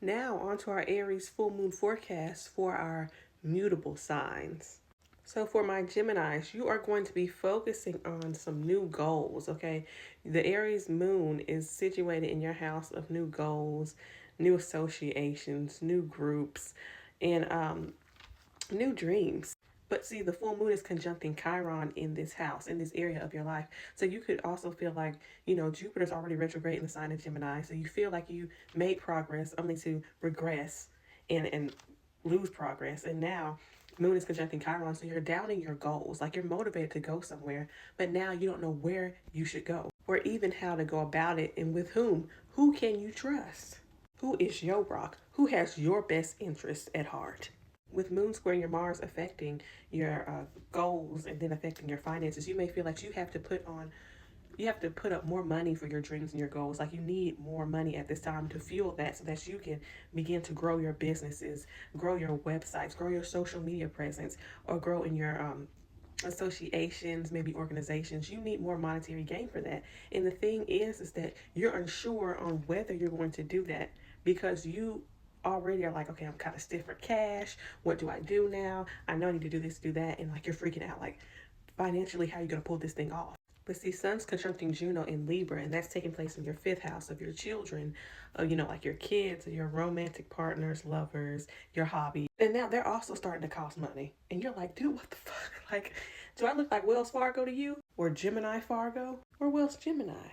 Now, on to our Aries full moon forecast for our mutable signs. So, for my Geminis, you are going to be focusing on some new goals, okay? The Aries moon is situated in your house of new goals, new associations, new groups, and new dreams. But see, the full moon is conjuncting Chiron in this house, in this area of your life. So you could also feel like, Jupiter's already retrograde in the sign of Gemini. So you feel like you made progress only to regress and lose progress. And now moon is conjuncting Chiron. So you're doubting your goals. Like you're motivated to go somewhere, but now you don't know where you should go or even how to go about it and with whom. Who can you trust? Who is your rock? Who has your best interest at heart? With moon squaring your Mars affecting your goals and then affecting your finances, you may feel like you have to put up more money for your dreams and your goals. Like you need more money at this time to fuel that so that you can begin to grow your businesses, grow your websites, grow your social media presence, or grow in your associations, maybe organizations. You need more monetary gain for that. And the thing is that you're unsure on whether you're going to do that because you already are like, okay, I'm kind of stiff for cash. What do I do now? I know I need to do this, do that. And like, you're freaking out. Like, financially, how are you going to pull this thing off? But see, Sun's conjuncting Juno in Libra, and that's taking place in your fifth house of your children, like your kids, your romantic partners, lovers, your hobby. And now they're also starting to cost money. And you're like, dude, what the fuck? Like, do I look like Wells Fargo to you? Or Gemini Fargo? Or Wells Gemini?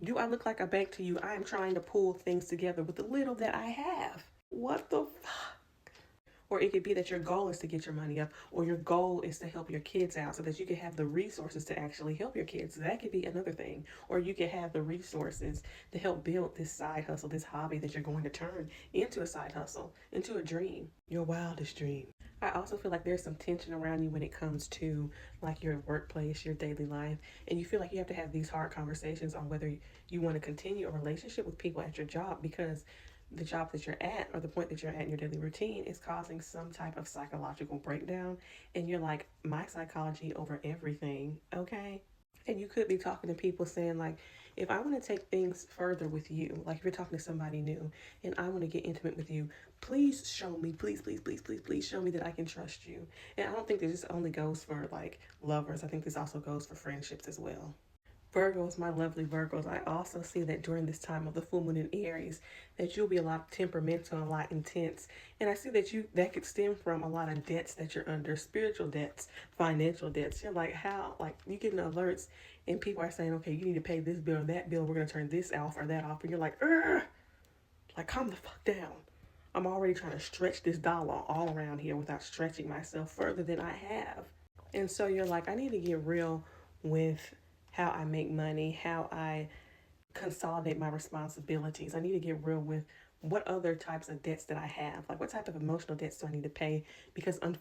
Do I look like a bank to you? I am trying to pull things together with the little that I have. What the fuck? Or it could be that your goal is to get your money up, or your goal is to help your kids out so that you can have the resources to actually help your kids. That could be another thing. Or you could have the resources to help build this side hustle, this hobby that you're going to turn into a side hustle, into a dream, your wildest dream. I also feel like there's some tension around you when it comes to like your workplace, your daily life, and you feel like you have to have these hard conversations on whether you want to continue a relationship with people at your job because the job that you're at or the point that you're at in your daily routine is causing some type of psychological breakdown. And you're like, my psychology over everything, okay? And you could be talking to people saying, like, if I want to take things further with you, like if you're talking to somebody new and I want to get intimate with you, please show me, please show me that I can trust you. And I don't think that this only goes for like lovers. I think this also goes for friendships as well. Virgos, my lovely Virgos, I also see that during this time of the full moon in Aries, that you'll be a lot temperamental, a lot intense. And I see that could stem from a lot of debts that you're under, spiritual debts, financial debts. You're like, how? Like, you getting alerts and people are saying, okay, you need to pay this bill or that bill. We're going to turn this off or that off. And you're like, ugh, like, calm the fuck down. I'm already trying to stretch this dollar all around here without stretching myself further than I have. And so you're like, I need to get real with how I make money, how I consolidate my responsibilities. I need to get real with what other types of debts that I have. Like what type of emotional debts do I need to pay? Because not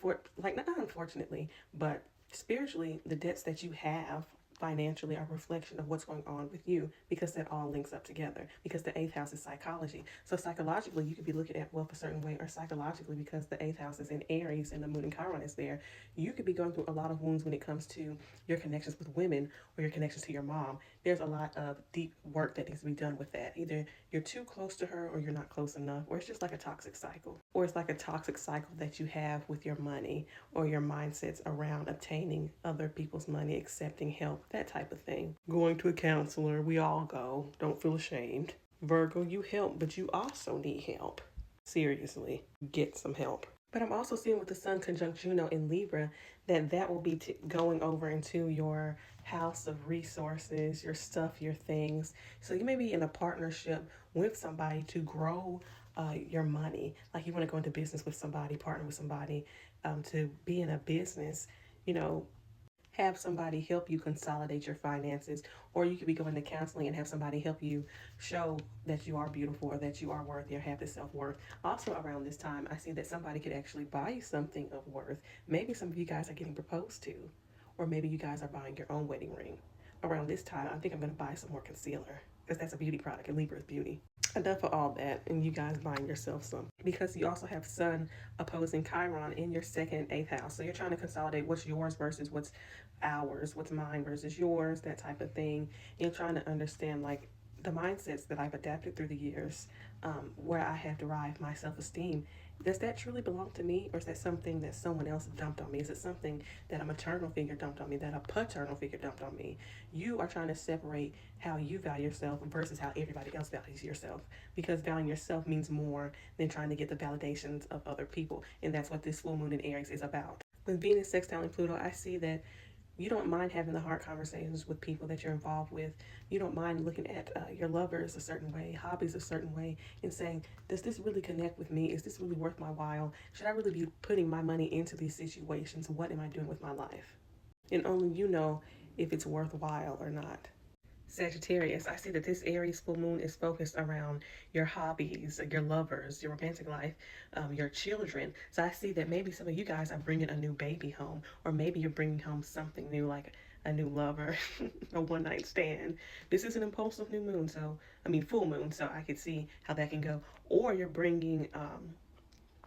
unfortunately, but spiritually, the debts that you have financially are a reflection of what's going on with you because that all links up together because the eighth house is psychology. So psychologically you could be looking at wealth a certain way, or psychologically because the eighth house is in Aries and the moon and Chiron is there, you could be going through a lot of wounds when it comes to your connections with women or your connections to your mom. There's a lot of deep work that needs to be done with that. Either you're too close to her or you're not close enough, or it's just like a toxic cycle, or it's like a toxic cycle that you have with your money or your mindsets around obtaining other people's money, accepting help, that type of thing. Going to a counselor, we all go. Don't feel ashamed. Virgo, you help, but you also need help. Seriously, get some help. But I'm also seeing with the Sun conjunct Juno in Libra that will be going over into your house of resources, your stuff, your things. So you may be in a partnership with somebody to grow your money. Like you want to go into business with somebody, partner with somebody to be in a business, have somebody help you consolidate your finances, or you could be going to counseling and have somebody help you show that you are beautiful or that you are worthy or have the self-worth. Also around this time, I see that somebody could actually buy you something of worth. Maybe some of you guys are getting proposed to, or maybe you guys are buying your own wedding ring. Around this time, I think I'm going to buy some more concealer because that's a beauty product and Libra is beauty. Enough of all that and you guys buying yourself some, because you also have Sun opposing Chiron in your second eighth house. So you're trying to consolidate what's yours versus what's ours, what's mine versus yours, that type of thing. You're trying to understand like the mindsets that I've adapted through the years, where I have derived my self-esteem, does that truly belong to me, or is that something that someone else dumped on me? Is it something that a maternal figure dumped on me, that a paternal figure dumped on me? You are trying to separate how you value yourself versus how everybody else values yourself, because valuing yourself means more than trying to get the validations of other people, and that's what this full moon in Aries is about. With Venus sextiling Pluto, I see that you don't mind having the hard conversations with people that you're involved with. You don't mind looking at your lovers a certain way, hobbies a certain way, and saying, does this really connect with me? Is this really worth my while? Should I really be putting my money into these situations? What am I doing with my life? And only you know if it's worthwhile or not. Sagittarius, I see that this Aries full moon is focused around your hobbies, your lovers, your romantic life, your children. So I see that maybe some of you guys are bringing a new baby home, or maybe you're bringing home something new like a new lover, a one night stand. This is an impulsive new moon, full moon, so I could see how that can go. Or you're bringing,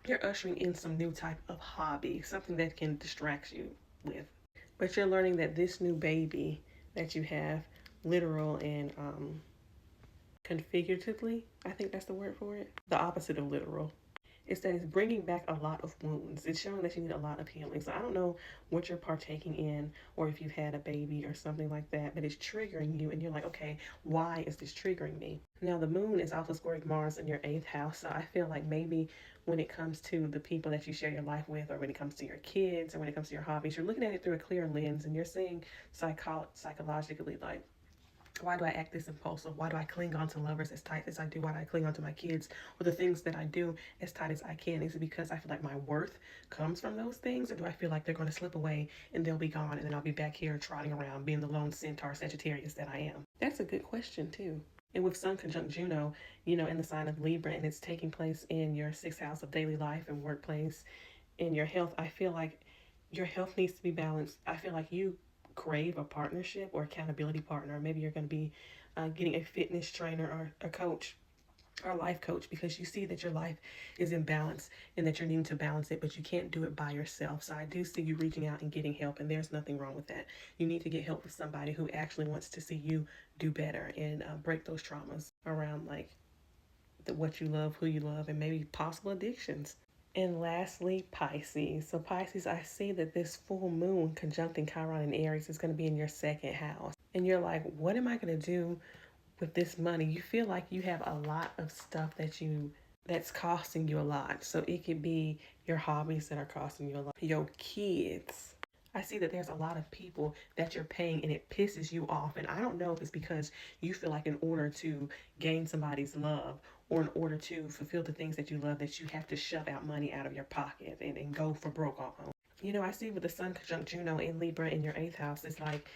you're ushering in some new type of hobby, something that can distract you with. But you're learning that this new baby that you have, literal and configuratively, I think that's the word for it, the opposite of literal, is that it's bringing back a lot of wounds. It's showing that you need a lot of healing. So I don't know what you're partaking in, or if you've had a baby or something like that, but it's triggering you and you're like, okay, why is this triggering me? Now the moon is also squaring Mars in your 8th house, so I feel like maybe when it comes to the people that you share your life with, or when it comes to your kids, or when it comes to your hobbies, you're looking at it through a clear lens, and you're seeing psychologically, like, why do I act this impulsive? Why do I cling on to lovers as tight as I do? Why do I cling on to my kids or the things that I do as tight as I can? Is it because I feel like my worth comes from those things? Or do I feel like they're going to slip away and they'll be gone, and then I'll be back here trotting around being the lone centaur Sagittarius that I am? That's a good question too. And with Sun conjunct Juno, in the sign of Libra, and it's taking place in your 6th house of daily life and workplace, in your health, I feel like your health needs to be balanced. I feel like you crave a partnership or accountability partner. Maybe you're going to be getting a fitness trainer or a coach or a life coach, because you see that your life is in balance and that you're needing to balance it, but you can't do it by yourself. So I do see you reaching out and getting help, and there's nothing wrong with that. You need to get help with somebody who actually wants to see you do better and break those traumas around like what you love, who you love, and maybe possible addictions. And lastly, Pisces. So Pisces, I see that this full moon conjuncting Chiron and Aries is going to be in your 2nd house. And you're like, what am I going to do with this money? You feel like you have a lot of stuff that's costing you a lot. So it could be your hobbies that are costing you a lot, your kids. I see that there's a lot of people that you're paying and it pisses you off. And I don't know if it's because you feel like in order to gain somebody's love, or in order to fulfill the things that you love, that you have to shove out money out of your pocket and go for broke almost. I see with the Sun conjunct Juno in Libra in your 8th house, it's like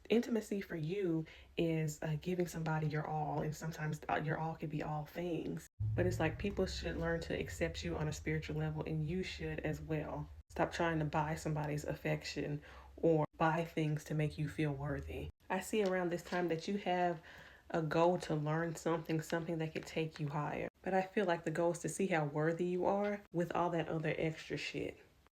intimacy for you is giving somebody your all, and sometimes your all could be all things. But it's like people should learn to accept you on a spiritual level, and you should as well. Stop trying to buy somebody's affection or buy things to make you feel worthy. I see around this time that you have a goal to learn something that could take you higher. But I feel like the goal is to see how worthy you are with all that other extra shit.